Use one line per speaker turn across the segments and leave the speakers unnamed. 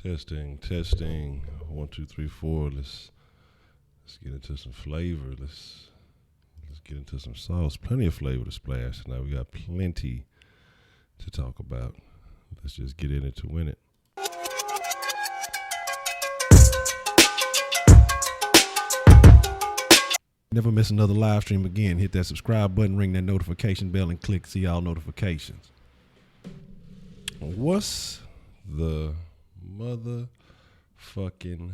Testing. 1, 2, 3, 4. Let's get into some flavor. Let's get into some sauce. Plenty of flavor to splash tonight. We got plenty to talk about. Let's just get in it to win it. Never miss another live stream again. Hit that subscribe button, ring that notification bell, and click see all notifications. What's the motherfucking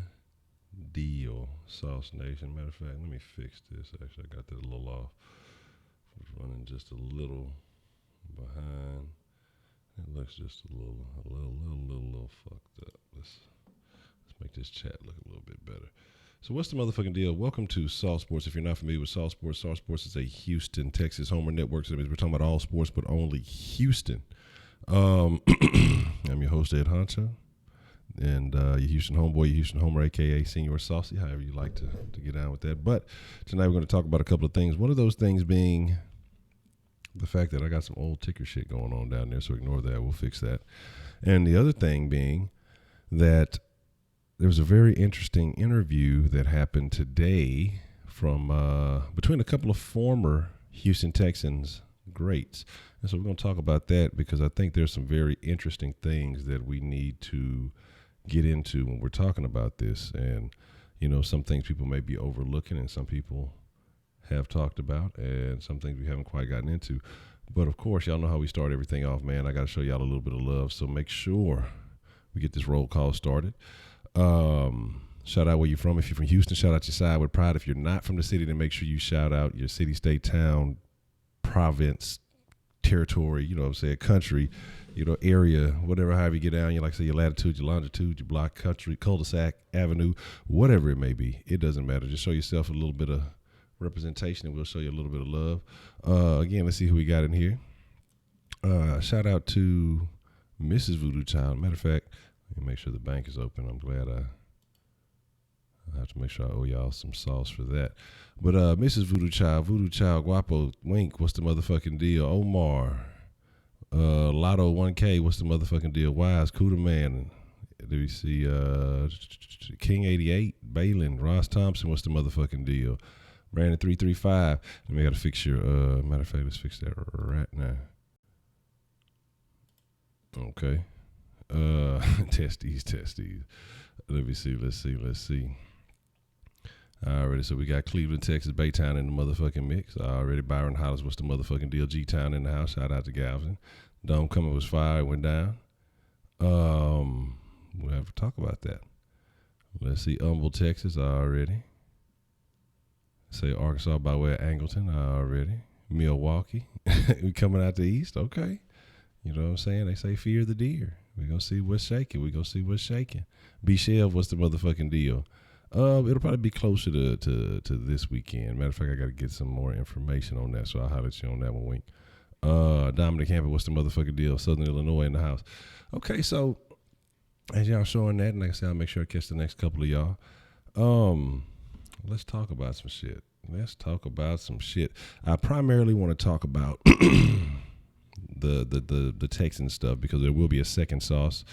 deal, Sauce Nation? Matter of fact, let me fix this. Actually, I got that a little off. I was running just a little behind. It looks just a little fucked up. Let's make this chat look a little bit better. So what's the motherfucking deal? Welcome to Sauce Sports. If you're not familiar with Sauce Sports is a Houston, Texas homer network. So that means we're talking about all sports, but only Houston. I'm your host, Ed Honcho, and your Houston homeboy, your Houston homer, a.k.a. Senior Saucy, however you like to get down with that. But tonight we're going to talk about a couple of things. One of those things being the fact that I got some old ticker shit going on down there, so ignore that. We'll fix that. And the other thing being that there was a very interesting interview that happened today from between a couple of former Houston Texans greats. And so we're going to talk about that because I think there's some very interesting things that we need to get into when we're talking about this. And, you know, some things people may be overlooking and some people have talked about and some things we haven't quite gotten into. But, of course, y'all know how we start everything off, man. I got to show y'all a little bit of love. So make sure we get this roll call started. Shout out where you're from. If you're from Houston, shout out your side with pride. If you're not from the city, then make sure you shout out your city, state, town, province, territory, you know what I'm saying, country, you know, area, whatever, however you get down, you like to say your latitude, your longitude, your block, country, cul-de-sac, avenue, whatever it may be. It doesn't matter. Just show yourself a little bit of representation and we'll show you a little bit of love. Again, let's see who we got in here. Shout out to Mrs. Voodoo Child. Matter of fact, let me make sure the bank is open. I'm glad I have to make sure I owe y'all some sauce for that. But Mrs. Voodoo Child, Guapo, Wink, what's the motherfucking deal? Omar, Lotto 1K, what's the motherfucking deal? Wise, Cooter Man, do we see King 88, Balin, Ross Thompson, what's the motherfucking deal? Brandon 335, we got to fix your, matter of fact, let's fix that right now. Okay. Testes. Let's see. Already, so we got Cleveland, Texas, Baytown in the motherfucking mix. Already, Byron Hollis, what's the motherfucking deal? G-Town in the house. Shout out to Galveston. Dome coming was fire, went down. We'll have to talk about that. Let's see, Humble, Texas already. Say Arkansas by way of Angleton already. Milwaukee, we coming out the east, okay. You know what I'm saying? They say fear the deer. We're going to see what's shaking. B-Shell, what's the motherfucking deal? It'll probably be closer to this weekend. Matter of fact, I got to get some more information on that, so I'll holler at you on that one, Wink. Dominic Hampton, what's the motherfucking deal? Southern Illinois in the house. Okay, so as y'all showing that, and like I said, I'll make sure I catch the next couple of y'all. Let's talk about some shit. I primarily want to talk about the Texan stuff because there will be a second sauce.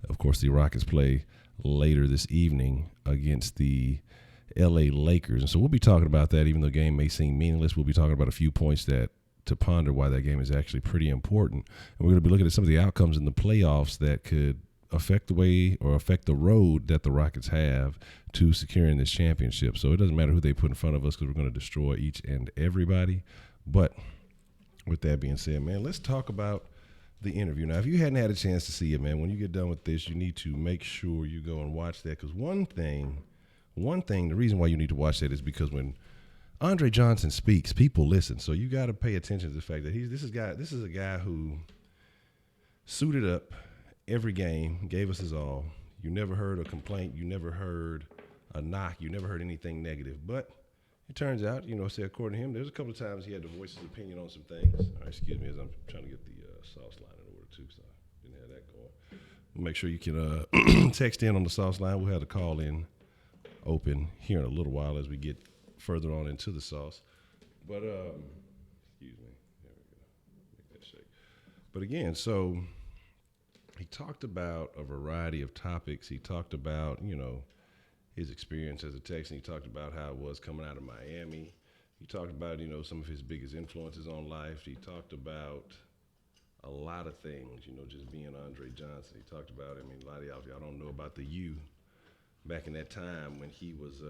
Of course, the Rockets play later this evening against the LA Lakers. And so we'll be talking about that, even though the game may seem meaningless. We'll be talking about a few points to ponder why that game is actually pretty important. And we're going to be looking at some of the outcomes in the playoffs that could affect the way or affect the road that the Rockets have to securing this championship. So it doesn't matter who they put in front of us because we're going to destroy each and everybody. But with that being said, man, let's talk about the interview. Now, if you hadn't had a chance to see it, man, when you get done with this, you need to make sure you go and watch that. Because one thing, the reason why you need to watch that is because when Andre Johnson speaks, people listen. So you got to pay attention to the fact that this is a guy who suited up every game, gave us his all. You never heard a complaint. You never heard a knock. You never heard anything negative. But it turns out, say according to him, there's a couple of times he had to voice his opinion on some things. All right, excuse me as I'm trying to get the sauce line in order too, so I didn't have that going. Make sure you can text in on the sauce line. We'll have the call in open here in a little while as we get further on into the sauce. But excuse me, there we go. Make that shake. But again, so he talked about a variety of topics. He talked about, his experience as a Texan. He talked about how it was coming out of Miami. He talked about, some of his biggest influences on life. He talked about a lot of things, just being Andre Johnson. He talked about, a lot of y'all don't know about the U back in that time when he was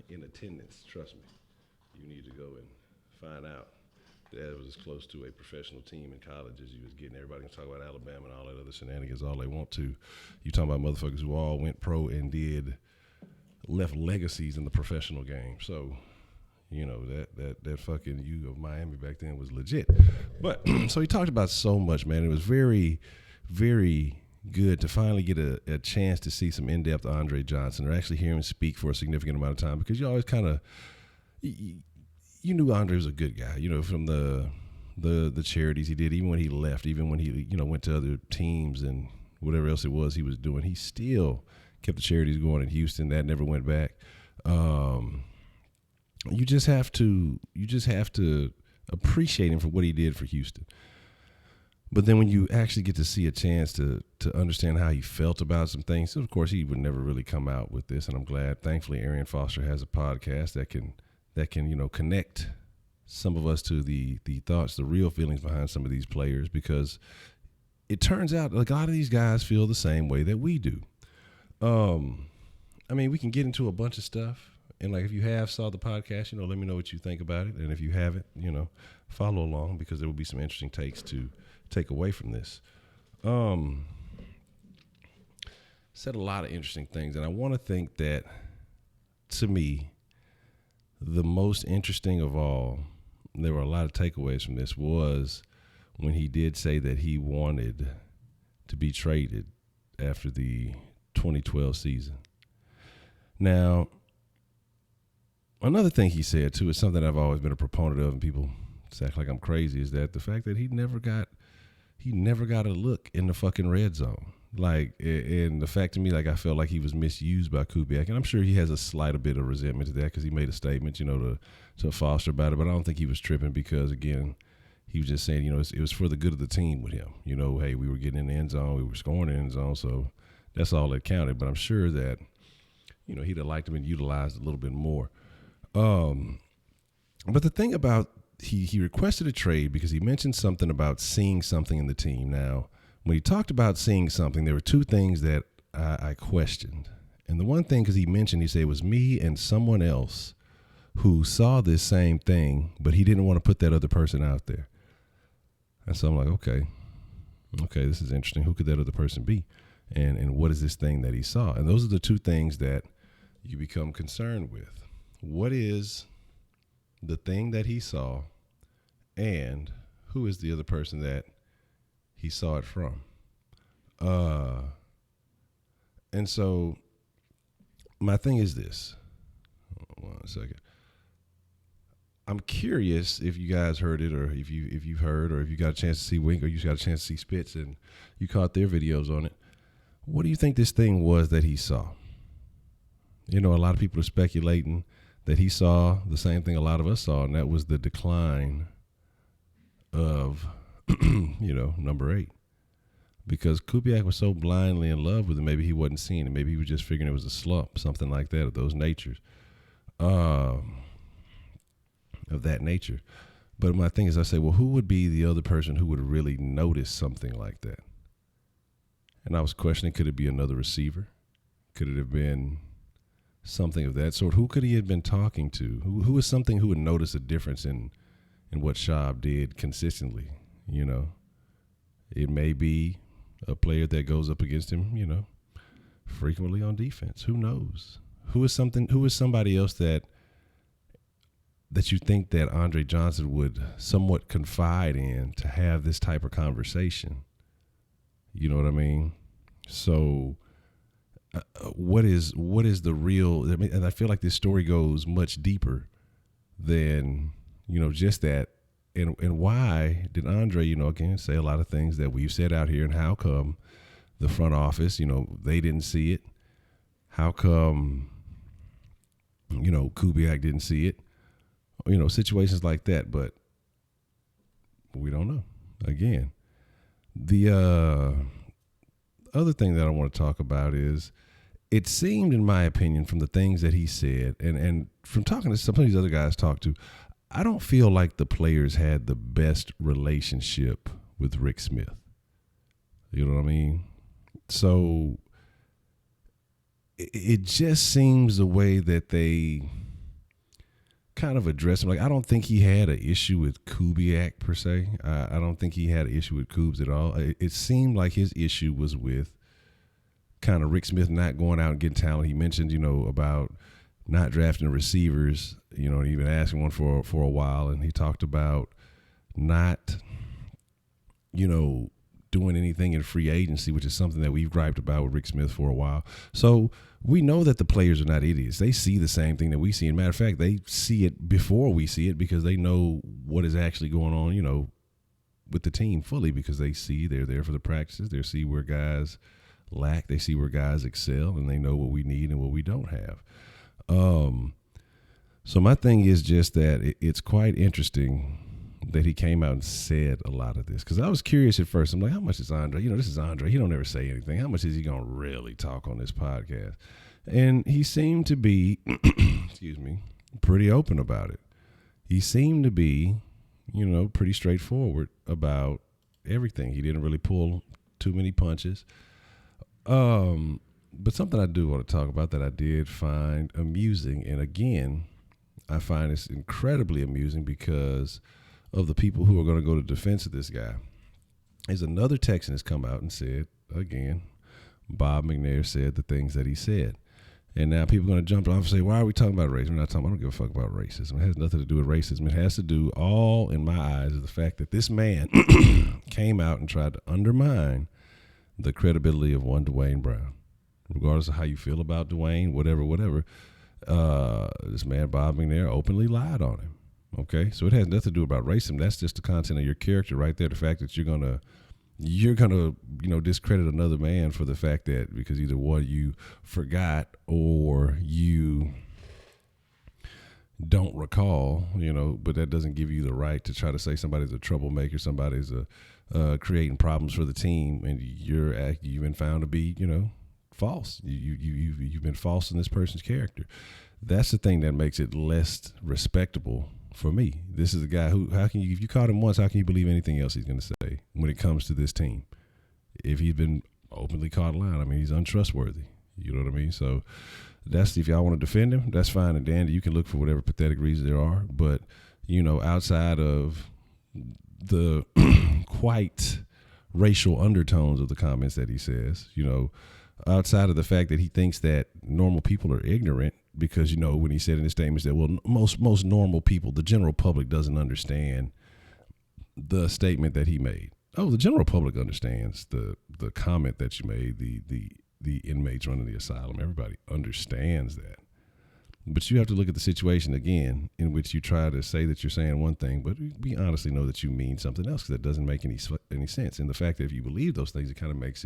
in attendance. Trust me, you need to go and find out. That was as close to a professional team in college as you was getting. Everybody can talk about Alabama and all that other shenanigans all they want to. You talking about motherfuckers who all went pro and left legacies in the professional game. So, that fucking U of Miami back then was legit. But so he talked about so much, man. It was very, very good to finally get a chance to see some in-depth Andre Johnson, or actually hear him speak for a significant amount of time, because you always kind of you knew Andre was a good guy, from the charities he did, even when he left, even when he, went to other teams and whatever else it was he was doing, he still kept the charities going in Houston. That never went back. You just have to appreciate him for what he did for Houston. But then when you actually get to see a chance to understand how he felt about some things, so of course he would never really come out with this, and I'm glad, thankfully, Arian Foster has a podcast that can connect some of us to the thoughts, the real feelings behind some of these players, because it turns out like a lot of these guys feel the same way that we do. We can get into a bunch of stuff, and like if you have saw the podcast, let me know what you think about it, and if you haven't, follow along, because there will be some interesting takes to take away from this. Said a lot of interesting things, and I want to think that, to me, the most interesting of all, there were a lot of takeaways from this, was when he did say that he wanted to be traded after the 2012 season. Now, another thing he said, too, is something I've always been a proponent of, and people act like I'm crazy, is that the fact that he never got a look in the fucking red zone. Like, and the fact to me, like, I felt like he was misused by Kubiak, and I'm sure he has a slight bit of resentment to that, because he made a statement, to Foster about it, but I don't think he was tripping, because, again, he was just saying, it was for the good of the team with him. Hey, we were getting in the end zone, we were scoring in the end zone, so that's all that counted. But I'm sure that, he'd have liked him and utilized a little bit more. But the thing about, he requested a trade because he mentioned something about seeing something in the team. Now, when he talked about seeing something, there were two things that I questioned. And the one thing, because he said it was me and someone else who saw this same thing, but he didn't want to put that other person out there. And so I'm like, okay, this is interesting. Who could that other person be? And what is this thing that he saw? And those are the two things that you become concerned with. What is the thing that he saw, and who is the other person that he saw it from? And so my thing is this. Hold on 1 second. I'm curious if you guys heard it, or if you've heard, or if you got a chance to see Wink, or you got a chance to see Spitz and you caught their videos on it. What do you think this thing was that he saw? A lot of people are speculating that he saw the same thing a lot of us saw, and that was the decline of, number 8. Because Kubiak was so blindly in love with it, maybe he wasn't seeing it. Maybe he was just figuring it was a slump, something like that, of those natures. Of that nature. But my thing is, I say, well, who would be the other person who would really notice something like that? And I was questioning, could it be another receiver? Could it have been something of that sort? Who could he have been talking to? Who was something who would notice a difference in what Schaub did consistently? It may be a player that goes up against him, frequently on defense. Who knows? Who is somebody else that you think that Andre Johnson would somewhat confide in to have this type of conversation? You know what I mean? So what is the real, and I feel like this story goes much deeper than, just that. And why did Andre, again, say a lot of things that we've said out here, and how come the front office, they didn't see it? How come, Kubiak didn't see it? Situations like that, but we don't know. Again, other thing that I want to talk about is it seemed, in my opinion, from the things that he said and from talking to some of these other guys talked to, I don't feel like the players had the best relationship with Rick Smith. You know what I mean? So it just seems the way that they kind of address him. Like, I don't think he had an issue with Kubiak per se. I don't think he had an issue with Kubes at all. It seemed like his issue was with kind of Rick Smith not going out and getting talent. He mentioned, about not drafting receivers, and even asking one for a while. And he talked about not, doing anything in free agency, which is something that we've griped about with Rick Smith for a while. So we know that the players are not idiots. They see the same thing that we see. And matter of fact, they see it before we see it because they know what is actually going on, with the team fully, because they see they're there for the practices. They see where guys lack. They see where guys excel, and they know what we need and what we don't have. So my thing is just that it's quite interesting that he came out and said a lot of this, because I was curious at first. I'm like, how much is Andre? This is Andre. He don't ever say anything. How much is he going to really talk on this podcast? And he seemed to be, pretty open about it. He seemed to be, pretty straightforward about everything. He didn't really pull too many punches. But something I do want to talk about that I did find amusing, and again, I find this incredibly amusing because of the people who are going to go to defense of this guy, is another Texan has come out and said, again, Bob McNair said the things that he said. And now people are going to jump off and say, why are we talking about race? We're not talking, I don't give a fuck about racism. It has nothing to do with racism. It has to do, all in my eyes, is the fact that this man came out and tried to undermine the credibility of one Dwayne Brown. Regardless of how you feel about Dwayne, whatever, this man, Bob McNair, openly lied on him. Okay, so it has nothing to do about racism. That's just the content of your character right there. The fact that you're gonna discredit another man for the fact that because either one, you forgot or you don't recall, but that doesn't give you the right to try to say somebody's a troublemaker, somebody's creating problems for the team, and you've been found to be, false. You've been false in this person's character. That's the thing that makes it less respectable for me. This is a guy who, if you caught him once, how can you believe anything else he's going to say when it comes to this team? If he's been openly caught lying, he's untrustworthy. You know what I mean? So that's, if y'all want to defend him, that's fine and dandy. You can look for whatever pathetic reasons there are. But, outside of the quite racial undertones of the comments that he says, outside of the fact that he thinks that normal people are ignorant, because, when he said in his statements that, well, most normal people, the general public doesn't understand the statement that he made. Oh, the general public understands the comment that you made, the inmates running the asylum. Everybody understands that. But you have to look at the situation again in which you try to say that you're saying one thing, but we honestly know that you mean something else, because that doesn't make any sense. And the fact that if you believe those things, it kind of makes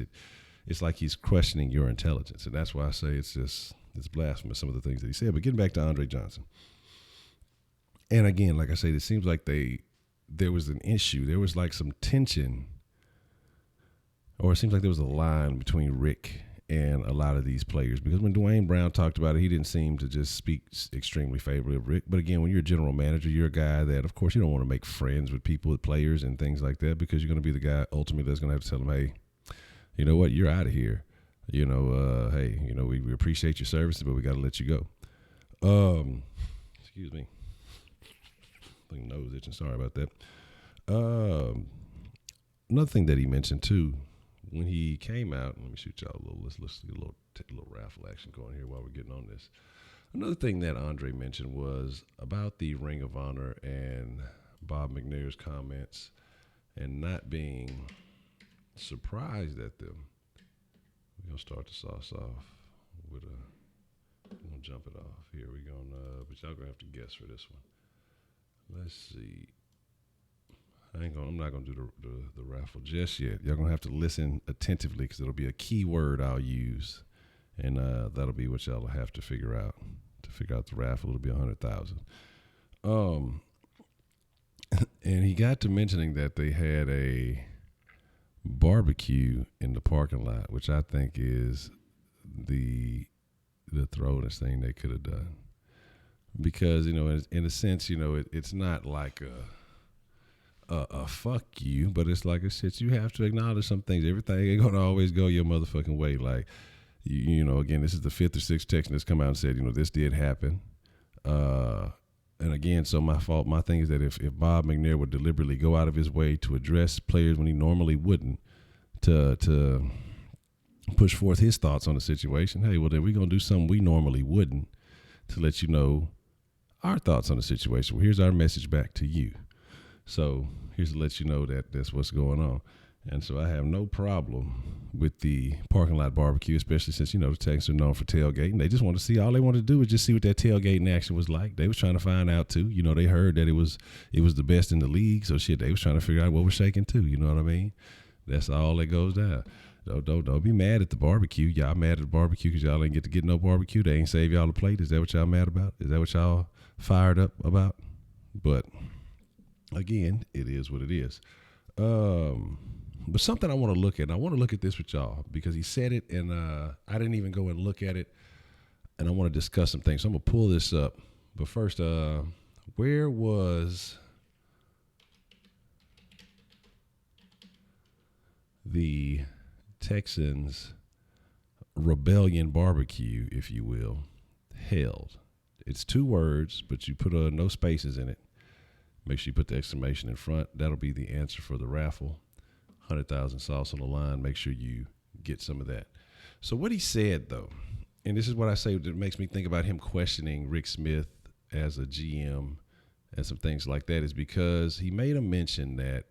it's like he's questioning your intelligence. And that's why I say it's blasphemous, some of the things that he said. But getting back to Andre Johnson. And again, like I said, it seems like there was an issue. There was like some tension, or it seems like there was a line between Rick and a lot of these players. Because when Dwayne Brown talked about it, he didn't seem to just speak extremely favorably of Rick. But again, when you're a general manager, you're a guy that, of course, you don't want to make friends with people, with players and things like that, because you're going to be the guy ultimately that's going to have to tell them, hey, you know what, you're out of here. Hey, we appreciate your services, but we got to let you go. Excuse me. I think nose itching. Sorry about that. Another thing that he mentioned too, when he came out, let me shoot y'all a little. Let's get a little raffle action going here while we're getting on this. Another thing that Andre mentioned was about the Ring of Honor and Bob McNair's comments, and not being surprised at them. We're gonna start the sauce off with we're gonna jump it off. Here we go, but y'all gonna have to guess for this one. Let's see. I'm not gonna do the raffle just yet. Y'all gonna have to listen attentively, because it'll be a key word I'll use, and that'll be what y'all will have to figure out. To figure out the raffle, it'll be 100,000. And he got to mentioning that they had a barbecue in the parking lot, which I think is the throwest thing they could have done. Because, in a sense, it's not like a fuck you, but it's like a shit. You have to acknowledge some things. Everything ain't gonna always go your motherfucking way. Like, again, this is the fifth or sixth Texan that's come out and said, this did happen. And again, so my thing is that if Bob McNair would deliberately go out of his way to address players when he normally wouldn't, to push forth his thoughts on the situation, hey, well, then we're going to do something we normally wouldn't to let you know our thoughts on the situation. Well, here's our message back to you. So here's to let you know that that's what's going on. And so I have no problem with the parking lot barbecue, especially since, the Texans are known for tailgating. They just want to see, all they wanted to do was just see what that tailgating action was like. They was trying to find out too. They heard that it was the best in the league. So shit, they was trying to figure out what we're shaking too. You know what I mean? That's all that goes down. Don't be mad at the barbecue. Y'all mad at the barbecue because y'all ain't get no barbecue. They ain't save y'all a plate. Is that what y'all mad about? Is that what y'all fired up about? But again, it is what it is. But something I want to look at, and I want to look at this with y'all because he said it, and I didn't even go and look at it, and I want to discuss some things. So I'm going to pull this up. But first, where was the Texans rebellion barbecue, if you will, held? It's 2 words, but you put no spaces in it. Make sure you put the exclamation in front. That'll be the answer for the raffle. 100,000 sauce on the line. Make sure you get some of that. So what he said, though, and this is what I say that makes me think about him questioning Rick Smith as a GM and some things like that, is because he made a mention that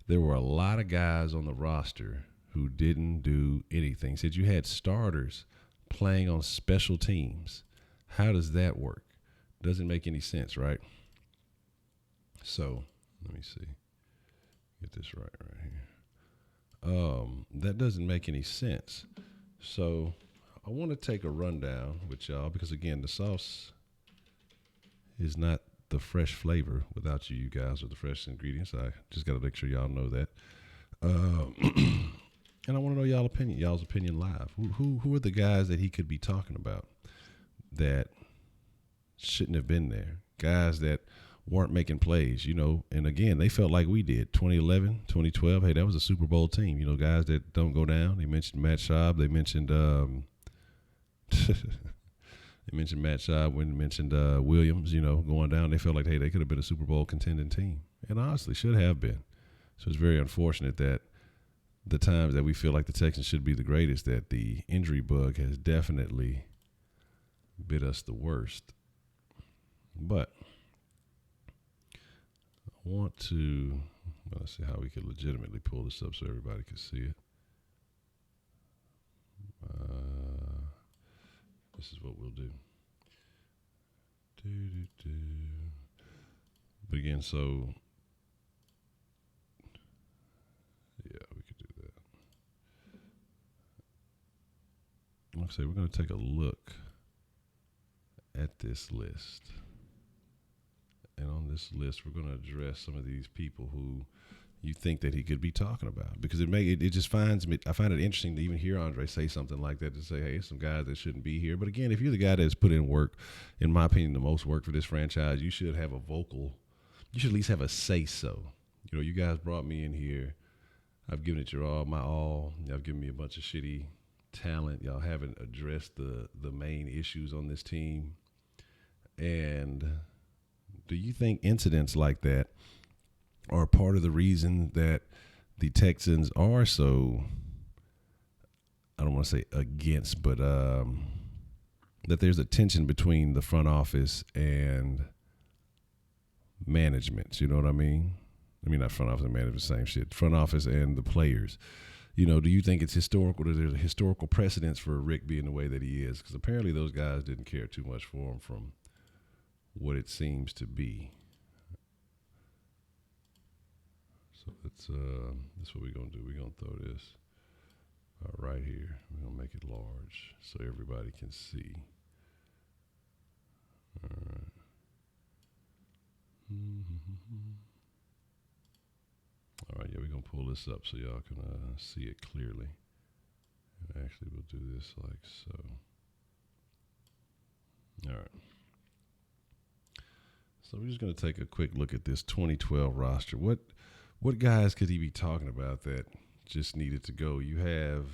there were a lot of guys on the roster who didn't do anything. He said you had starters playing on special teams. How does that work? Doesn't make any sense, right? So let me see. Get this right here. That doesn't make any sense. So I want to take a rundown with y'all because, again, the sauce is not the fresh flavor without you guys are the fresh ingredients. I just got to make sure y'all know that. And I want to know y'all's opinion live. Who are the guys that he could be talking about that shouldn't have been there? Guys that weren't making plays, and again, they felt like we did. 2011, 2012, hey, that was a Super Bowl team. Guys that don't go down. They mentioned Matt Schaub. They mentioned Matt Schaub when they mentioned Williams, going down. They felt like, hey, they could have been a Super Bowl contending team, and honestly should have been. So it's very unfortunate that the times that we feel like the Texans should be the greatest, that the injury bug has definitely bit us the worst. But I want to, let's see how we can legitimately pull this up so everybody can see it. This is what we'll do. But again, so yeah, we could do that. Like I say, we're going to take a look at this list. And on this list, we're going to address some of these people who you think that he could be talking about, because it just finds me. I find it interesting to even hear Andre say something like that, to say, hey, some guys that shouldn't be here. But again, if you're the guy that's put in work, in my opinion, the most work for this franchise, you should have you should at least have a say so. You guys brought me in here. I've given it my all. Y'all given me a bunch of shitty talent. Y'all haven't addressed the main issues on this team. And do you think incidents like that are part of the reason that the Texans are so, I don't want to say against, but that there's a tension between the front office and management? You know what I mean? I mean, not front office and management, same shit. Front office and the players. Do you think it's historical, that there's a historical precedence for Rick being the way that he is? Because apparently those guys didn't care too much for him from what it seems to be. So that's what we're going to do. We're going to throw this right here. We're going to make it large so everybody can see. All right. All right, yeah, we're going to pull this up so y'all can see it clearly. And actually, we'll do this like so. All right. So we're just going to take a quick look at this 2012 roster. What guys could he be talking about that just needed to go? You had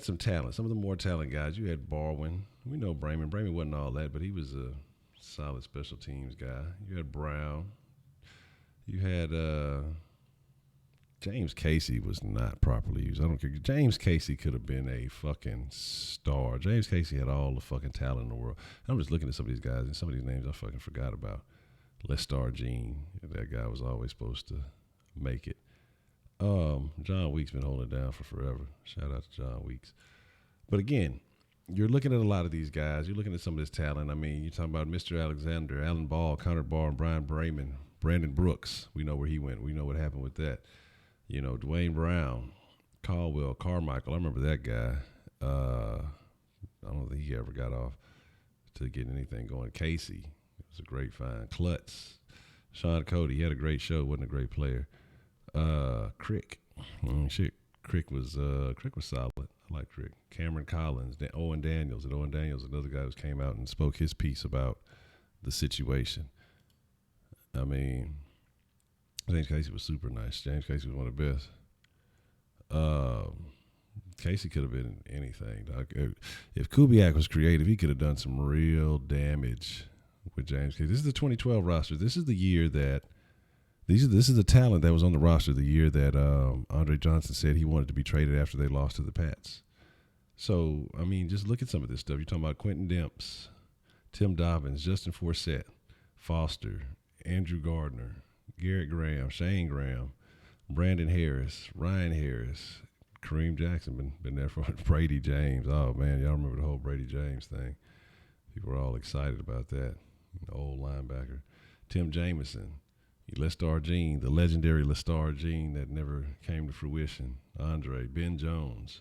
some talent. Some of the more talent guys. You had Barwin. We know Brayman. Brayman wasn't all that, but he was a solid special teams guy. You had Brown. You had James Casey was not properly used. I don't care. James Casey could have been a fucking star. James Casey had all the fucking talent in the world. I'm just looking at some of these guys, and some of these names I fucking forgot about. Lestar Jean. That guy was always supposed to make it. John Weeks been holding it down for forever. Shout out to John Weeks. But again, you're looking at a lot of these guys. You're looking at some of this talent. I mean, you're talking about Mr. Alexander, Alan Ball, Connor Barr, and Brian Brayman, Brandon Brooks. We know where he went. We know what happened with that. You know, Dwayne Brown, Caldwell, Carmichael. I remember that guy. I don't think he ever got off to get anything going. Casey, it was a great find. Klutz, Sean Cody, he had a great show, wasn't a great player. Crick, Crick was solid. I like Crick. Cameron Collins, Owen Daniels, another guy who came out and spoke his piece about the situation. I mean, James Casey was super nice. James Casey was one of the best. Casey could have been anything. If Kubiak was creative, he could have done some real damage with James Casey. This is the 2012 roster. This is the year that this is the talent that was on the roster the year that Andre Johnson said he wanted to be traded after they lost to the Pats. So, I mean, just look at some of this stuff. You're talking about Quentin Demps, Tim Dobbins, Justin Forsett, Foster, Andrew Gardner, Garrett Graham, Shane Graham, Brandon Harris, Ryan Harris, Kareem Jackson, been there for Brady James. Oh, man, y'all remember the whole Brady James thing. People were all excited about that. Old linebacker. Tim Jamison, Lestar Jean, the legendary Lestar Jean that never came to fruition. Andre, Ben Jones,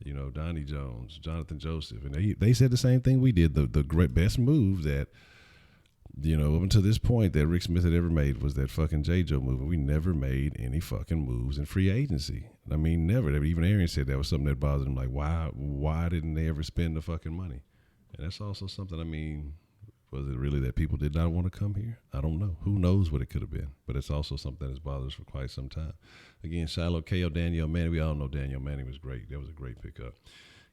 you know, Donnie Jones, Jonathan Joseph. And they said the same thing we did. The great best move that, you know, up until this point that Rick Smith had ever made was that fucking J-Joe move. And we never made any fucking moves in free agency. I mean, never. Even Arian said that was something that bothered him. Like, why didn't they ever spend the fucking money? And that's also something, I mean, was it really that people did not want to come here? I don't know. Who knows what it could have been? But it's also something that has bothered us for quite some time. Again, Shiloh K.O., Daniel Manning. We all know Daniel Manning was great. That was a great pickup.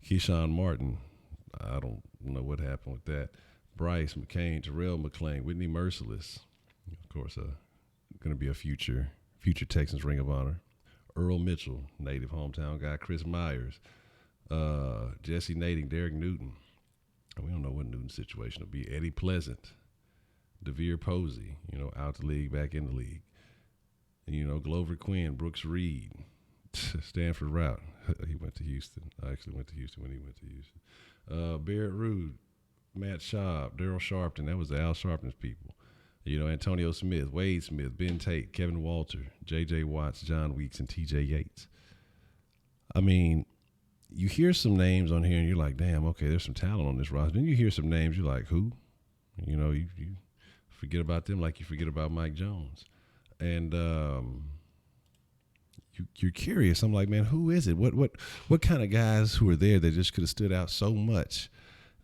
Keyshawn Martin. I don't know what happened with that. Bryce McCain, Terrell McClain, Whitney Merciless. Of course, going to be a future Texans Ring of Honor. Earl Mitchell, native hometown guy. Chris Myers. Jesse Nading, Derek Newton. We don't know what Newton's situation will be. Eddie Pleasant, DeVere Posey, you know, out the league, back in the league. You know, Glover Quinn, Brooks Reed, Stanford Route. He went to Houston. I actually went to Houston when he went to Houston. Barrett Rude, Matt Schaub, Daryl Sharpton. That was the Al Sharpton's people. You know, Antonio Smith, Wade Smith, Ben Tate, Kevin Walter, J.J. Watts, John Weeks, and T.J. Yates. I mean, you hear some names on here and you're like, damn, okay, there's some talent on this roster. Then you hear some names, you're like, who? You know, you forget about them like you forget about Mike Jones. And you're curious. I'm like, man, who is it? What kind of guys who are there that just could have stood out so much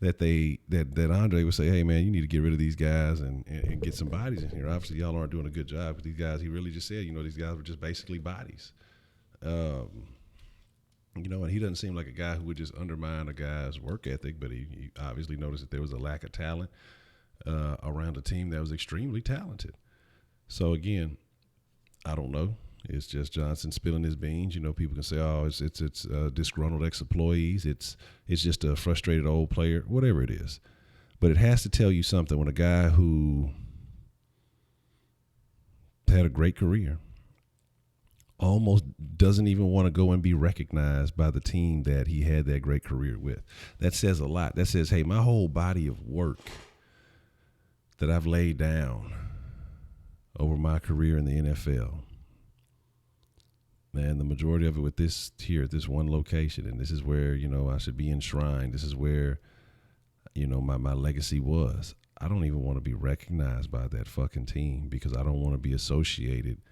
that that Andre would say, hey, man, you need to get rid of these guys and get some bodies in here. Obviously, y'all aren't doing a good job with these guys. He really just said, you know, these guys were just basically bodies. You know, and he doesn't seem like a guy who would just undermine a guy's work ethic, but he obviously noticed that there was a lack of talent around a team that was extremely talented. So, again, I don't know. It's just Johnson spilling his beans. You know, people can say, oh, it's disgruntled ex-employees. It's just a frustrated old player, whatever it is. But it has to tell you something when a guy who had a great career almost doesn't even want to go and be recognized by the team that he had that great career with. That says a lot. That says, hey, my whole body of work that I've laid down over my career in the NFL, and the majority of it with this here at this one location, and this is where, you know, I should be enshrined. This is where, you know, my legacy was. I don't even want to be recognized by that fucking team because I don't want to be associated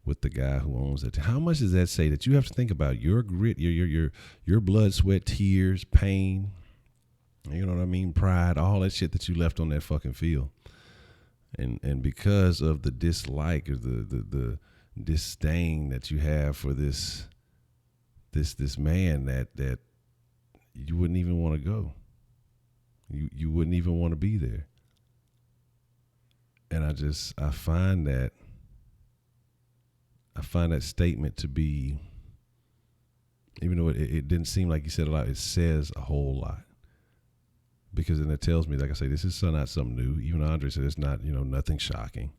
with the guy who owns it. How much does that say that you have to think about your grit, your blood, sweat, tears, pain, you know what I mean, pride, all that shit that you left on that fucking field. And because of the dislike or the disdain that you have for this man that you wouldn't even want to go. You wouldn't even want to be there. And I find that statement to be, even though it didn't seem like he said a lot, it says a whole lot. Because then it tells me, like I say, this is not something new. Even Andre said it's not, nothing shocking.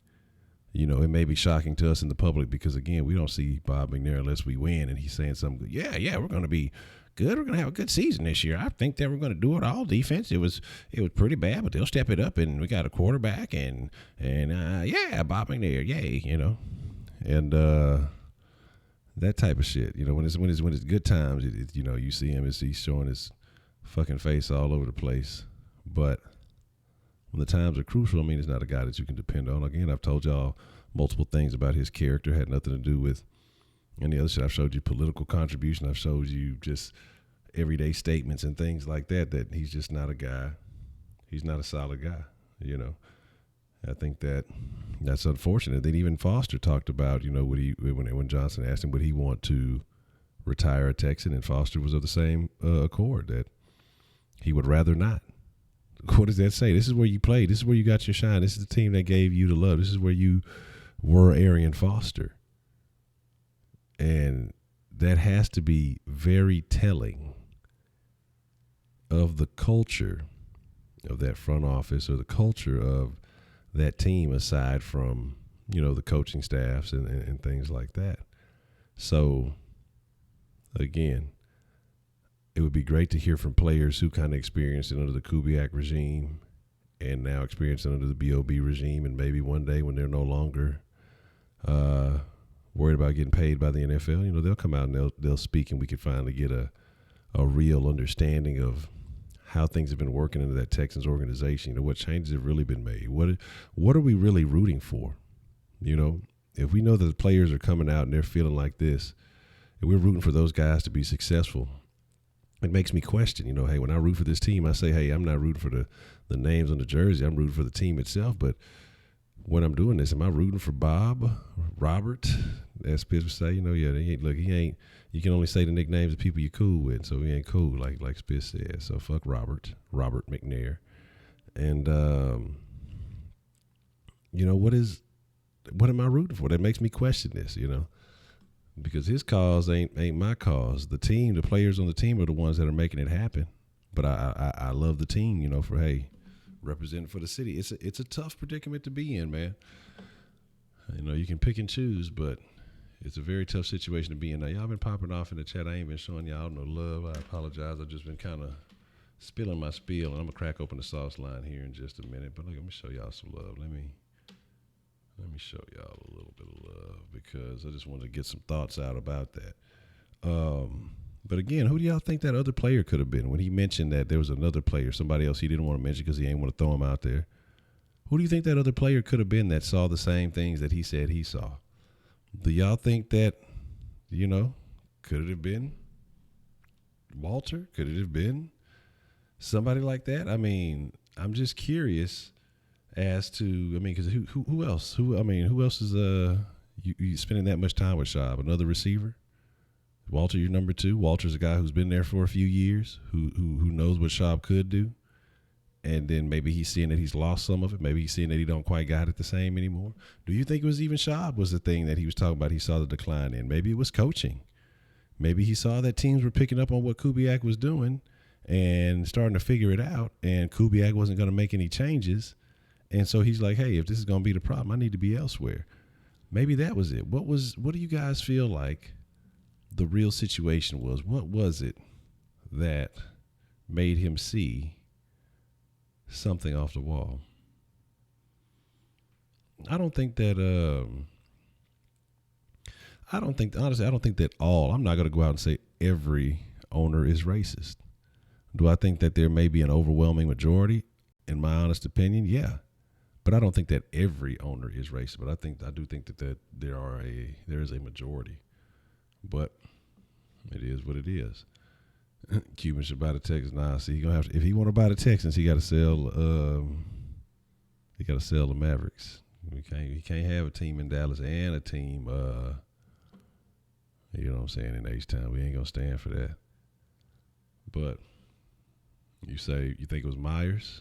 It may be shocking to us in the public because, again, we don't see Bob McNair unless we win and he's saying something good. Yeah, we're going to be good. We're going to have a good season this year. I think that we're going to do it all defense. It was pretty bad, but they'll step it up, and we got a quarterback, and Bob McNair, yay, and that type of shit. When it's good times, you see him as he's showing his fucking face all over the place. But when the times are crucial, it's not a guy that you can depend on. Again, I've told y'all multiple things about his character. Had nothing to do with any other shit. I've showed you political contribution. I've showed you just everyday statements and things like that he's just not a guy. He's not a solid guy, I think that's unfortunate. Then even Foster talked about, when Johnson asked him would he want to retire a Texan, and Foster was of the same accord that he would rather not. What does that say? This is where you played. This is where you got your shine. This is the team that gave you the love. This is where you were Arian Foster. And that has to be very telling of the culture of that front office or the culture of that team, aside from, the coaching staffs and things like that. So, again, it would be great to hear from players who kind of experienced it under the Kubiak regime and now experience it under the BOB regime, and maybe one day when they're no longer worried about getting paid by the NFL, they'll come out and they'll speak, and we could finally get a real understanding of how things have been working into that Texans organization. What changes have really been made. What are we really rooting for? If we know that the players are coming out and they're feeling like this, and we're rooting for those guys to be successful, it makes me question, hey, when I root for this team, I say, hey, I'm not rooting for the names on the jersey. I'm rooting for the team itself. But when I'm doing this, am I rooting for Bob, Robert, as Spitz would say? He ain't. You can only say the nicknames of people you're cool with, so he ain't cool, like Spitz said. So fuck Robert McNair. And, what am I rooting for? That makes me question this, because his cause ain't my cause. The team, the players on the team are the ones that are making it happen. But I love the team, for, hey, representing for the city. It's a tough predicament to be in, man. You can pick and choose, but it's a very tough situation to be in. Now, y'all been popping off in the chat. I ain't been showing y'all no love. I apologize. I've just been kind of spilling my spiel, and I'm going to crack open the sauce line here in just a minute. But look, let me show y'all some love. Let me show y'all a little bit of love, because I just wanted to get some thoughts out about that. But again, who do y'all think that other player could have been? When he mentioned that there was another player, somebody else he didn't want to mention because he ain't want to throw him out there. Who do you think that other player could have been that saw the same things that he said he saw? Do y'all think that, could it have been Walter? Could it have been somebody like that? I'm just curious as to, because who else? Who else is you spending that much time with Schaub? Another receiver? Walter, you're number two. Walter's a guy who's been there for a few years, who knows what Schaub could do. And then maybe he's seeing that he's lost some of it. Maybe he's seeing that he don't quite got it the same anymore. Do you think it was even Schaub was the thing that he was talking about he saw the decline in? Maybe it was coaching. Maybe he saw that teams were picking up on what Kubiak was doing and starting to figure it out, and Kubiak wasn't going to make any changes. And so he's like, hey, if this is going to be the problem, I need to be elsewhere. Maybe that was it. What do you guys feel like the real situation was? What was it that made him see something off the wall? I don't think that all, I'm not going to go out and say every owner is racist. Do I think that there may be an overwhelming majority? In my honest opinion, yeah. But I don't think that every owner is racist. But I do think that there is a majority. But it is what it is. Cuban should buy the Texans. Nah, see, he gonna have to, if he want to buy the Texans, he got to sell. He got to sell the Mavericks. He can't have a team in Dallas and a team. You know what I'm saying, in H-Town. We ain't gonna stand for that. But you think it was Myers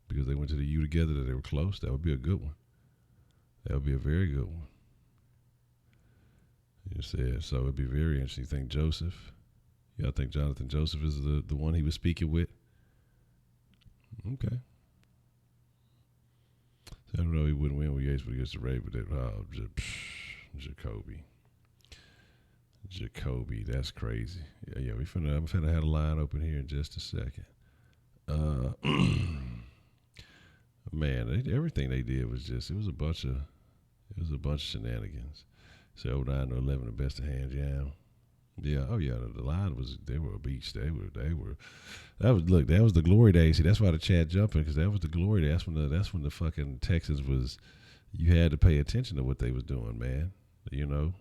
because they went to the U together, that they were close? That would be a good one. That would be a very good one. You said so. It'd be very interesting. You think Joseph? Yeah, I think Jonathan Joseph is the one he was speaking with. Okay. So I don't know. He wouldn't win with Yates, but against the Ravens. Jacoby, that's crazy. Yeah. I'm finna have a line open here in just a second. Man, everything they did was just it was a bunch of shenanigans. So 09 to 11, the best of hands, yeah. Yeah, oh yeah, the line they were a beast. That was the glory days. See, that's why the chat jumping, because that was the glory days. That's when the fucking Texans was. You had to pay attention to what they was doing, man. You know.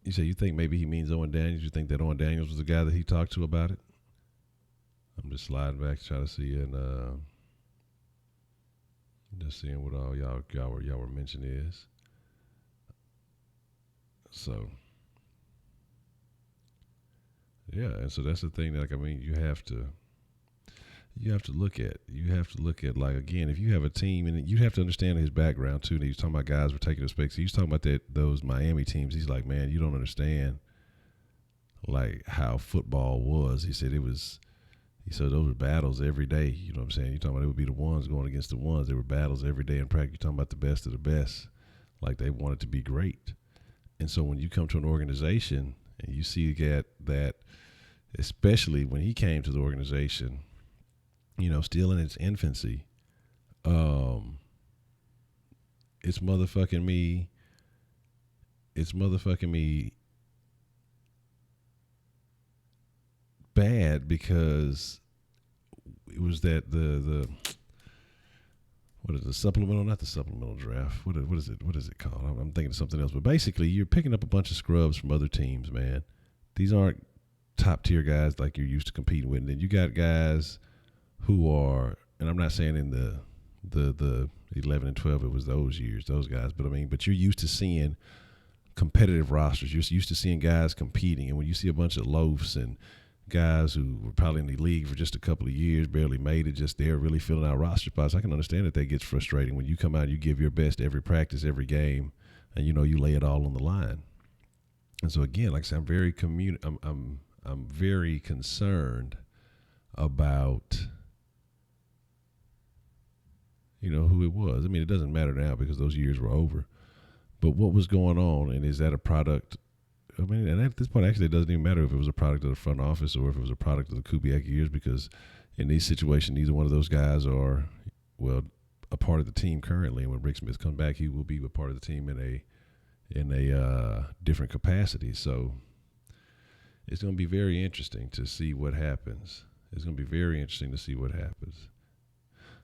You say you think maybe he means Owen Daniels. You think that Owen Daniels was the guy that he talked to about it? I'm just sliding back to try to see and just seeing what all y'all were mentioning is. So. Yeah, and so that's the thing that you have to look at. You have to look at, like, again, if you have a team, and you have to understand his background too. And he was talking about guys were taking his space. He was talking about those Miami teams. He's like, man, you don't understand like how football was. He said those were battles every day. You know what I'm saying? You're talking about it would be the ones going against the ones. There were battles every day in practice. You're talking about the best of the best. Like, they wanted to be great. And so when you come to an organization and you see that, especially when he came to the organization, you know, still in its infancy, it's motherfucking me bad, because it was that the what is the supplemental, not the supplemental draft, what is it called? I'm thinking of something else, but basically you're picking up a bunch of scrubs from other teams, man. These aren't top tier guys like you're used to competing with. And then you got guys who are, and I'm not saying in the 11 and 12 it was those years, those guys, but you're used to seeing competitive rosters. You're used to seeing guys competing, and when you see a bunch of loafs and guys who were probably in the league for just a couple of years, barely made it, just there really filling out roster spots, I can understand that gets frustrating when you come out and you give your best every practice, every game, and you know you lay it all on the line. And so again, like I said, I'm very concerned about, you know, who it was. I mean, it doesn't matter now because those years were over. But what was going on, and is that a product? I mean, and at this point, actually, it doesn't even matter if it was a product of the front office or if it was a product of the Kubiak years, because in these situations, neither one of those guys are, well, a part of the team currently. And when Rick Smith comes back, he will be a part of the team in a different capacity. So it's going to be very interesting to see what happens.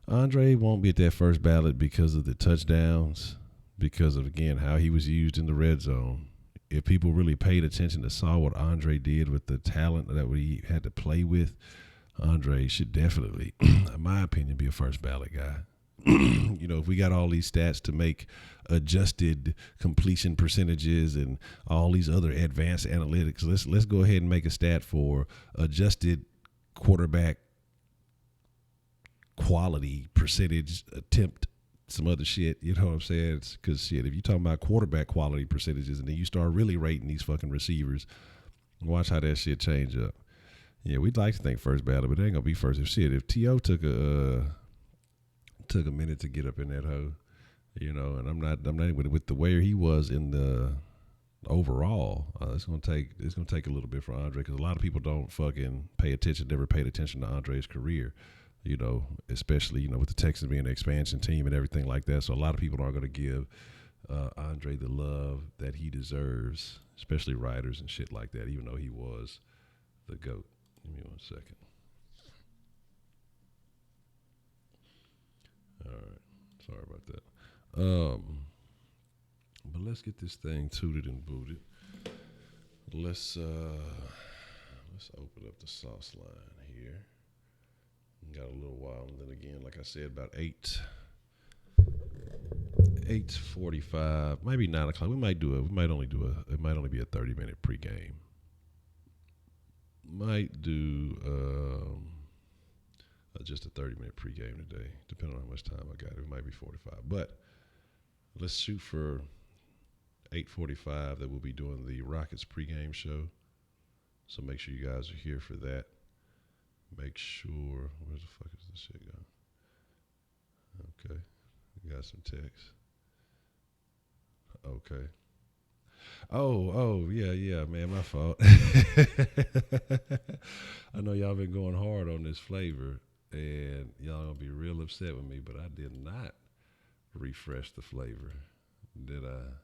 Andre won't be at that first ballot because of the touchdowns, because of, again, how he was used in the red zone. If people really paid attention to saw what Andre did with the talent that he had to play with, Andre should definitely, in my opinion, be a first ballot guy. You know, if we got all these stats to make adjusted completion percentages and all these other advanced analytics, let's go ahead and make a stat for adjusted quarterback quality percentage attempt, some other shit. You know what I'm saying? Because shit, if you're talking about quarterback quality percentages and then you start really rating these fucking receivers, watch how that shit change up. Yeah, we'd like to think first ballot, but it ain't gonna be first. If T.O. took a minute to get up in that hoe, you know, and I'm not with the way he was in the overall. It's gonna take a little bit for Andre, because a lot of people don't fucking pay attention, never paid attention to Andre's career, you know, especially, you know, with the Texans being an expansion team and everything like that. So a lot of people aren't gonna give Andre the love that he deserves, especially writers and shit like that, even though he was the GOAT. Give me 1 second. All right. Sorry about that. But let's get this thing tooted and booted. Let's open up the sauce line here. Got a little while, and then again, like I said, about 8:45, maybe 9 o'clock. We might only do a. It might only be a 30-minute pregame. Might do just a 30-minute pregame today, depending on how much time I got. It might be 45, but let's shoot for 8:45. That we'll be doing the Rockets pregame show. So make sure you guys are here for that. Make sure, where the fuck is this shit going? Okay, we got some text. Okay. Oh, yeah, man, my fault. I know y'all been going hard on this flavor, and y'all gonna be real upset with me, but I did not refresh the flavor, did I?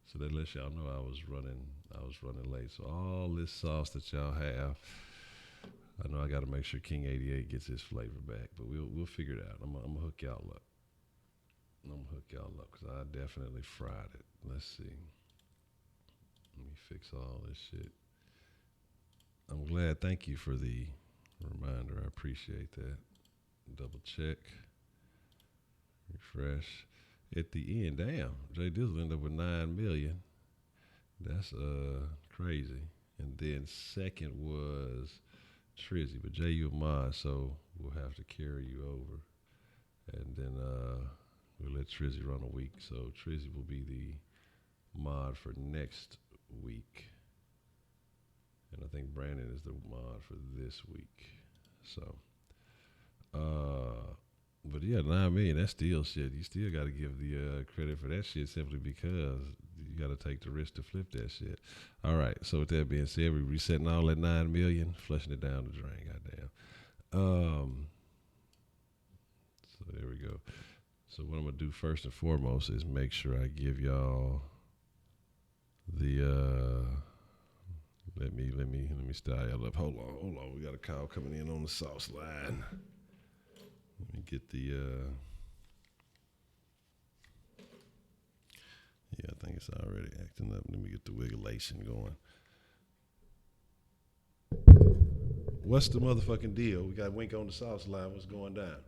So that lets y'all know I was running late. So all this sauce that y'all have, I know I got to make sure King 88 gets his flavor back, but we'll figure it out. I'm gonna hook y'all up. Because I definitely fried it. Let's see. Let me fix all this shit. I'm glad. Thank you for the reminder. I appreciate that. Double check. Refresh. At the end, damn, Jay Dizzle ended up with 9 million. That's crazy. And then second was Trizzy, but Jay, you a mod, so we'll have to carry you over. And then we'll let Trizzy run a week. So Trizzy will be the mod for next week. And I think Brandon is the mod for this week. So, but yeah, 9 million, that's still shit. You still got to give the credit for that shit simply because you got to take the risk to flip that shit. All right, so with that being said, we're resetting all that 9 million, flushing it down the drain, goddamn. So there we go. So what I'm going to do first and foremost is make sure I give y'all the, let me style y'all up. Hold on. We got a call coming in on the sauce line. Let me get the, yeah, I think it's already acting up. Let me get the wigglation going. What's the motherfucking deal? We got Wink on the sauce line. What's going down?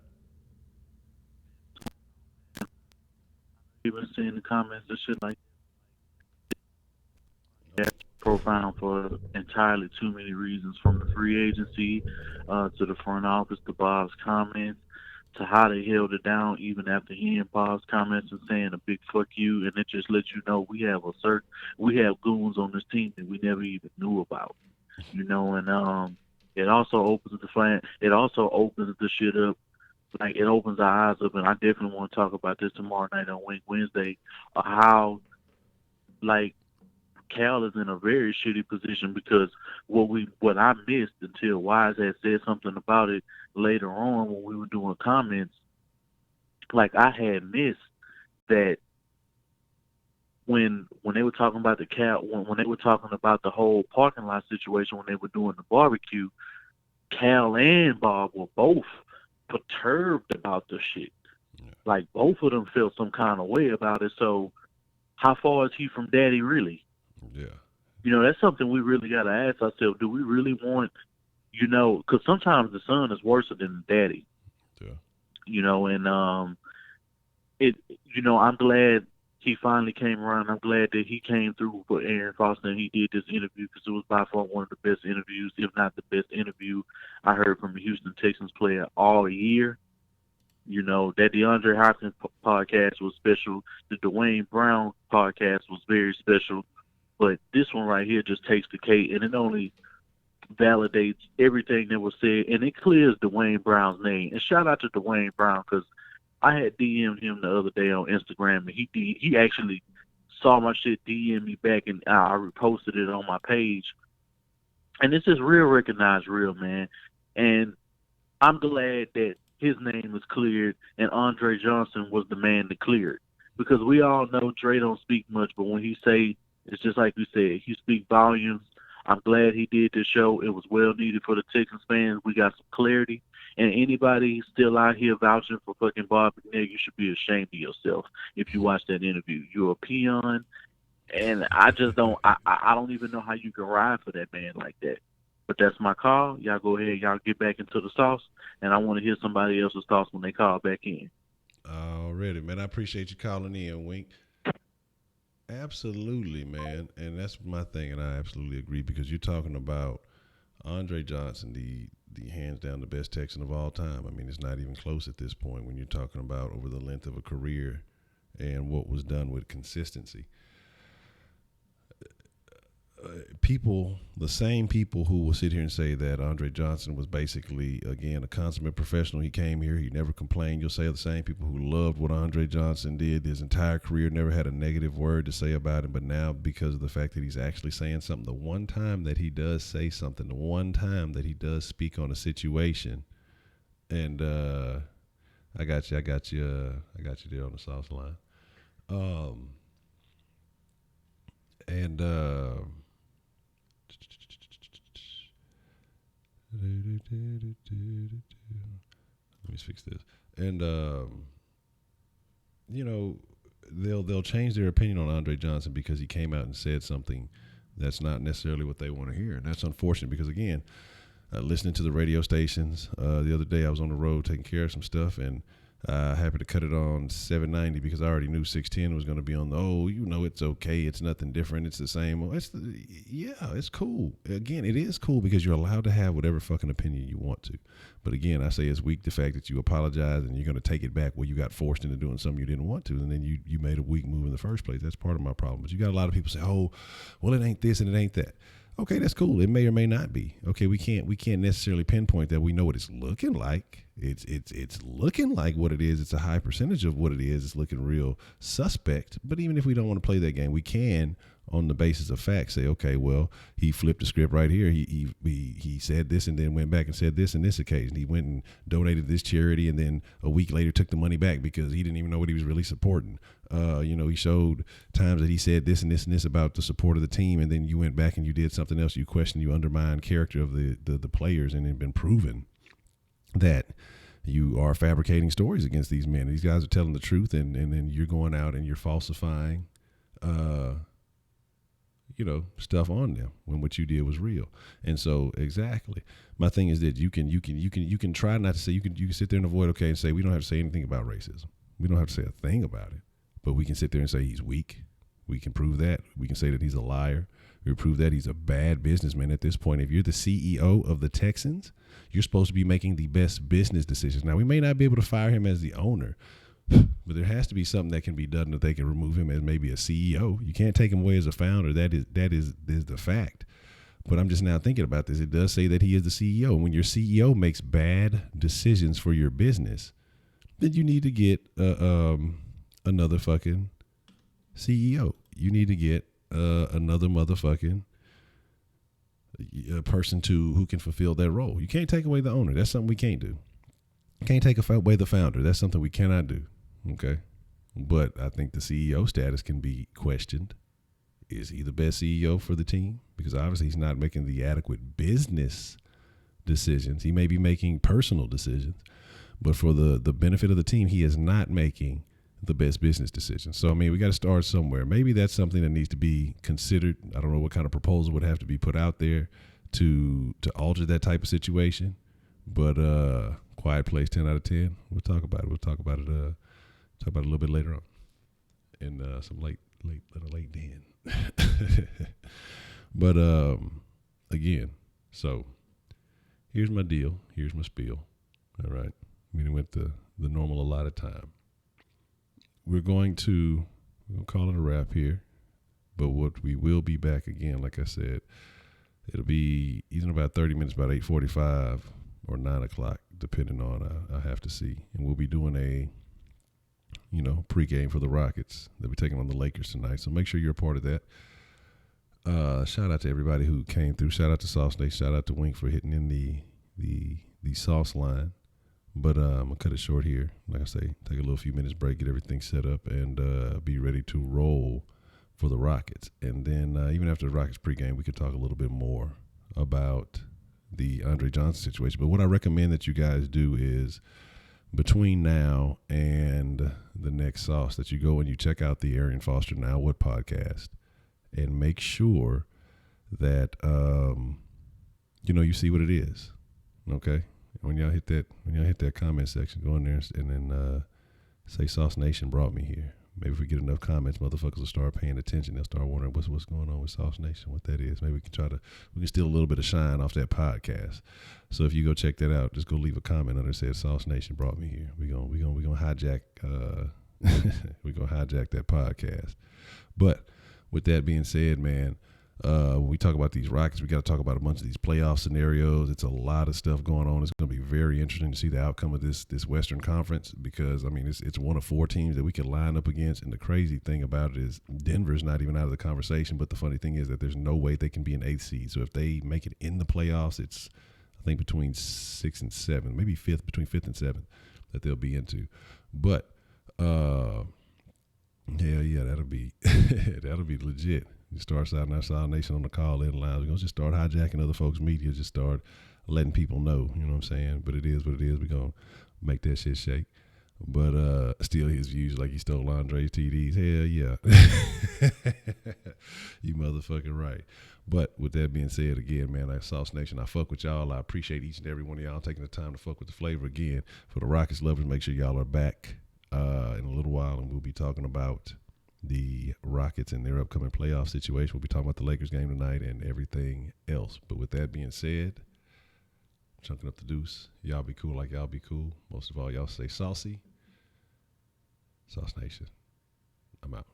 People seeing the comments and shit like that. Profound for entirely too many reasons, from the free agency to the front office, to Bob's comments, to how they held it down even after hearing Bob's comments and saying a big fuck you, and it just lets you know we have goons on this team that we never even knew about, and it also opens the shit up. Like, it opens our eyes up, and I definitely want to talk about this tomorrow night on Wink Wednesday, how, like, Cal is in a very shitty position because what I missed until Wise had said something about it later on when we were doing comments, like, I had missed that when they were talking about the Cal, when they were talking about the whole parking lot situation when they were doing the barbecue, Cal and Bob were both perturbed about the shit.
Yeah.
Like, both of them felt some kind of way about it. So how far is he from Daddy really?
Yeah.
That's something we really got to ask ourselves. Do we really want, because sometimes the son is worse than the daddy.
Yeah.
And I'm glad he finally came around. I'm glad that he came through for Aaron Foster and he did this interview, because it was by far one of the best interviews, if not the best interview I heard from a Houston Texans player all year. That DeAndre Hopkins podcast was special. The Dwayne Brown podcast was very special. But this one right here just takes the cake, and it only validates everything that was said, and it clears Dwayne Brown's name. And shout out to Dwayne Brown, because I had DM'd him the other day on Instagram, and he actually saw my shit, DM me back, and I reposted it on my page. And it's just real recognized real, man. And I'm glad that his name was cleared, and Andre Johnson was the man to clear it. Because we all know Dre don't speak much, but when he say, it's just like you said, he speak volumes. I'm glad he did this show. It was well needed for the Texans fans. We got some clarity. And anybody still out here vouching for fucking Bob McNair, you should be ashamed of yourself if you watch that interview. You're a peon, and I just don't. I don't even know how you can ride for that man like that. But that's my call. Y'all go ahead. Y'all get back into the sauce, and I want to hear somebody else's thoughts when they call back in.
Already, man. I appreciate you calling in, Wink. Absolutely, man. And that's my thing, and I absolutely agree because you're talking about Andre Johnson, the hands down the best Texan of all time. I mean, it's not even close at this point when you're talking about over the length of a career and what was done with consistency. People, the same people who will sit here and say that Andre Johnson was basically, again, a consummate professional. He came here, he never complained. You'll say the same people who loved what Andre Johnson did his entire career, never had a negative word to say about him. But now, because of the fact that he's actually saying something, the one time that he does say something, the one time that he does speak on a situation, and I got you there on the sauce line. Let me fix this. And they'll change their opinion on Andre Johnson because he came out and said something that's not necessarily what they want to hear, and that's unfortunate. Because again, listening to the radio stations, the other day I was on the road taking care of some stuff, and happy to cut it on 790 because I already knew 610 was going to be on the, it's okay. It's nothing different. It's the same. It's cool. Again, it is cool because you're allowed to have whatever fucking opinion you want to. But again, I say it's weak the fact that you apologize and you're going to take it back where you got forced into doing something you didn't want to, and then you made a weak move in the first place. That's part of my problem. But you got a lot of people say, it ain't this and it ain't that. Okay, that's cool. It may or may not be. Okay, we can't necessarily pinpoint that. We know what it's looking like. It's looking like what it is. It's a high percentage of what it is. It's looking real suspect. But even if we don't want to play that game, we can, on the basis of facts, say, okay, well, he flipped the script right here. He said this and then went back and said this in this occasion. He went and donated this charity and then a week later took the money back because he didn't even know what he was really supporting. He showed times that he said this and this and this about the support of the team, and then you went back and you did something else. You questioned, you undermined character of the players, and it had been proven that you are fabricating stories against these men. These guys are telling the truth, and then you're going out and you're falsifying, stuff on them when what you did was real. And so, exactly, my thing is that you can try not to say, you can sit there and avoid, okay, and say we don't have to say anything about racism. We don't have to say a thing about it, but we can sit there and say he's weak. We can prove that. We can say that he's a liar. We prove that he's a bad businessman at this point. If you're the CEO of the Texans, you're supposed to be making the best business decisions. Now, we may not be able to fire him as the owner, but there has to be something that can be done that they can remove him as maybe a CEO. You can't take him away as a founder. That is the fact. But I'm just now thinking about this. It does say that he is the CEO. When your CEO makes bad decisions for your business, then you need to get another fucking CEO. You need to get another motherfucking person who can fulfill that role. You can't take away the owner. That's something we can't do. You can't take away the founder. That's something we cannot do. Okay? But I think the CEO status can be questioned. Is he the best CEO for the team? Because obviously he's not making the adequate business decisions. He may be making personal decisions, but for the benefit of the team, he is not making the best business decisions. So, I mean, we got to start somewhere. Maybe that's something that needs to be considered. I don't know what kind of proposal would have to be put out there to alter that type of situation. But Quiet Place, 10 out of 10. We'll talk about it. We'll talk about it a little bit later on in some late den. But again, so here's my deal. Here's my spiel. All right. We went the normal allotted time. We're going to call it a wrap here, but what we will be back again, like I said, it'll be either about 30 minutes, about 8:45 or 9 o'clock, depending on, I have to see. And we'll be doing a, pregame for the Rockets. They'll be taking on the Lakers tonight, so make sure you're a part of that. Shout out to everybody who came through. Shout out to Sauce Nation. Shout out to Wink for hitting in the sauce line. But I'm going to cut it short here. Like I say, take a little few minutes break, get everything set up, and be ready to roll for the Rockets. And then even after the Rockets pregame, we could talk a little bit more about the Andre Johnson situation. But what I recommend that you guys do is between now and the next sauce that you go and you check out the Arian Foster Now What podcast and make sure that you see what it is. Okay? When y'all hit that comment section, go in there and then say Sauce Nation brought me here. Maybe if we get enough comments, motherfuckers will start paying attention. They'll start wondering what's going on with Sauce Nation, what that is. Maybe we can steal a little bit of shine off that podcast. So if you go check that out, just go leave a comment under it that says Sauce Nation brought me here. We gonna hijack we gonna hijack that podcast. But with that being said, man, when we talk about these Rockets, we got to talk about a bunch of these playoff scenarios. It's a lot of stuff going on. It's going to be very interesting to see the outcome of this Western Conference because, I mean, it's one of 4 teams that we can line up against. And the crazy thing about it is Denver's not even out of the conversation. But the funny thing is that there's no way they can be an 8th seed. So if they make it in the playoffs, it's, I think, between 6 and 7, maybe between 5th and 7th that they'll be into. But, hell yeah, that'll be legit. You start shouting our South Nation on the call-in line. We're going to just start hijacking other folks' media, just start letting people know, you know what I'm saying? But it is what it is. We're going to make that shit shake. But steal his views like he stole Andre's TDs. Hell yeah. You motherfucking right. But with that being said, again, man, like Sauce Nation, I fuck with y'all. I appreciate each and every one of y'all taking the time to fuck with the flavor again. For the Rockets lovers, make sure y'all are back in a little while, and we'll be talking about the Rockets and their upcoming playoff situation. We'll be talking about the Lakers game tonight and everything else. But with that being said, chunking up the deuce. Y'all be cool like y'all be cool. Most of all, y'all stay saucy. Sauce Nation. I'm out.